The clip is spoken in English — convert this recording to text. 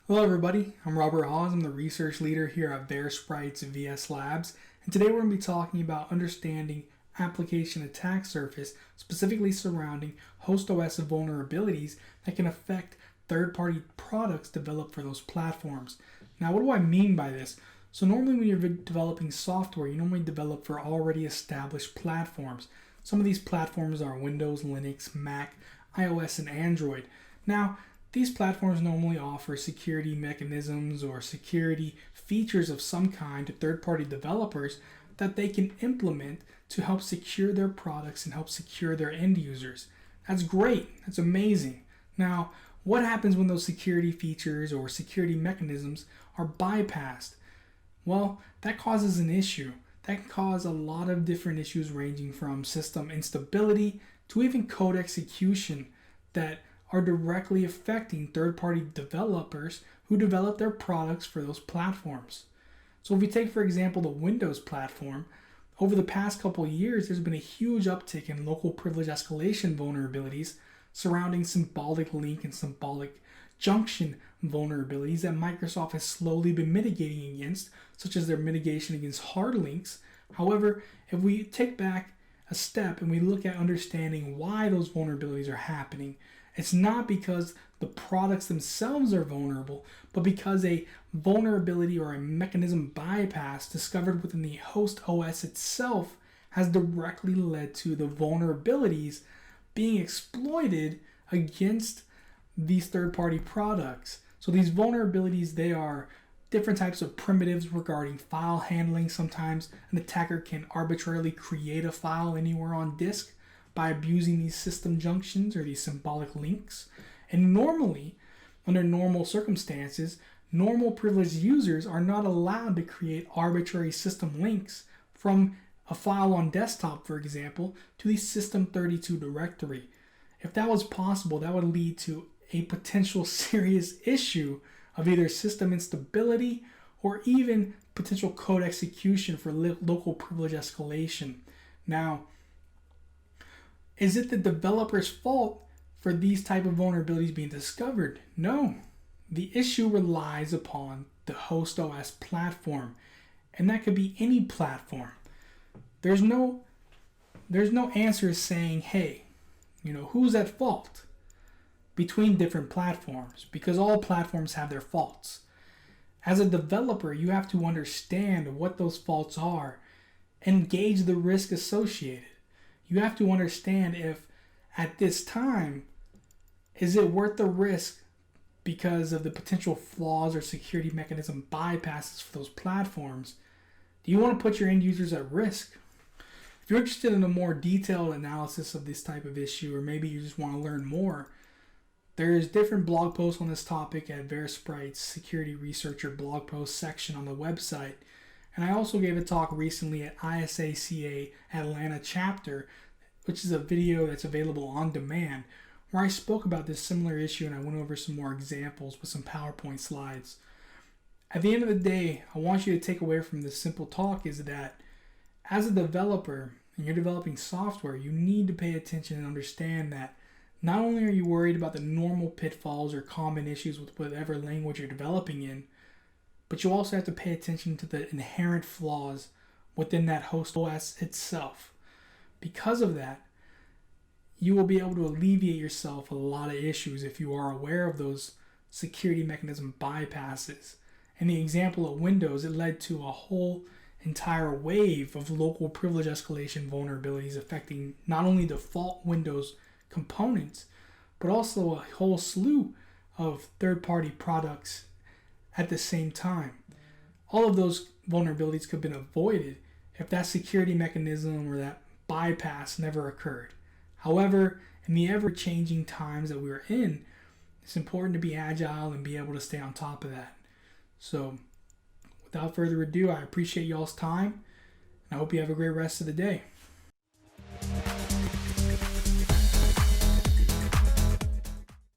Hello everybody, I'm Robert Hawes. I'm the research leader here at VERSPRITE'S VS Labs, and today we're going to be talking about understanding application attack surface, specifically surrounding host OS vulnerabilities that can affect third-party products developed for those platforms. Now, what do I mean by this? So normally when you're developing software, you normally develop for already established platforms. Some of these platforms are Windows, Linux, Mac, iOS, and Android. Now, these platforms normally offer security mechanisms or security features of some kind to third-party developers that they can implement to help secure their products and help secure their end users. That's great. That's amazing. Now, what happens when those security features or security mechanisms are bypassed? Well, that causes an issue. That can cause a lot of different issues ranging from system instability to even code execution that are directly affecting third-party developers who develop their products for those platforms. So if we take, for example, the Windows platform, over the past couple of years, there's been a huge uptick in local privilege escalation vulnerabilities surrounding symbolic link and symbolic junction vulnerabilities that Microsoft has slowly been mitigating against, such as their mitigation against hard links. However, if we take back a step and we look at understanding why those vulnerabilities are happening, it's not because the products themselves are vulnerable, but because a vulnerability or a mechanism bypass discovered within the host OS itself has directly led to the vulnerabilities being exploited against these third-party products. So these vulnerabilities, they are different types of primitives regarding file handling. Sometimes an attacker can arbitrarily create a file anywhere on disk by abusing these system junctions or these symbolic links. And normally, under normal circumstances, normal privileged users are not allowed to create arbitrary system links from a file on desktop, for example, to the system32 directory. If that was possible, that would lead to a potential serious issue of either system instability or even potential code execution for local privilege escalation. Now, is it the developer's fault for these type of vulnerabilities being discovered? No. The issue relies upon the host OS platform, and that could be any platform. There's no answer saying, hey, who's at fault between different platforms, because all platforms have their faults. As a developer, you have to understand what those faults are and gauge the risk associated. You have to understand if at this time, is it worth the risk because of the potential flaws or security mechanism bypasses for those platforms? Do you want to put your end users at risk? If you're interested in a more detailed analysis of this type of issue, or maybe you just want to learn more, there's different blog posts on this topic at VERSPRITE'S Security Researcher blog post section on the website. And I also gave a talk recently at ISACA Atlanta chapter, which is a video that's available on demand, where I spoke about this similar issue and I went over some more examples with some PowerPoint slides. At the end of the day, I want you to take away from this simple talk is that as a developer and you're developing software, you need to pay attention and understand that not only are you worried about the normal pitfalls or common issues with whatever language you're developing in, but you also have to pay attention to the inherent flaws within that host OS itself. Because of that, you will be able to alleviate yourself a lot of issues if you are aware of those security mechanism bypasses. In the example of Windows, it led to a whole entire wave of local privilege escalation vulnerabilities affecting not only default Windows components, but also a whole slew of third-party products at the same time. All of those vulnerabilities could have been avoided if that security mechanism or that bypass never occurred. However, in the ever-changing times that we're in, it's important to be agile and be able to stay on top of that. So, without further ado, I appreciate y'all's time, and I hope you have a great rest of the day.